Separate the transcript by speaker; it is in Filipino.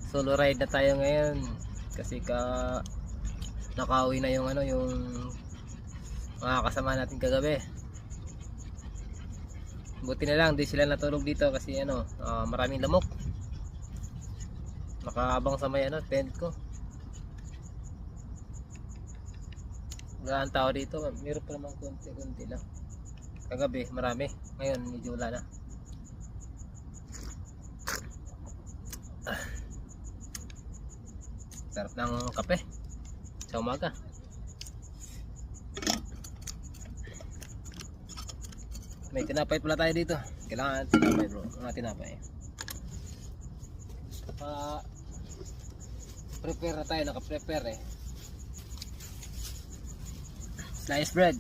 Speaker 1: Solo ride na tayo ngayon kasi nakauwi na yung yung mga kasama natin kagabi. Buti na lang di sila natulog dito kasi maraming lamok. Nakaabang sa may tent ko. Wala ang tao dito, meron pa naman konti lang. Kagabi marami, ngayon medyo wala na. Sarap ng kape sa umaga. May tinapay pala tayo dito. Kailangan tinapay bro, mga tinapay. Prepare na tayo, naka-prepare eh. Sliced bread.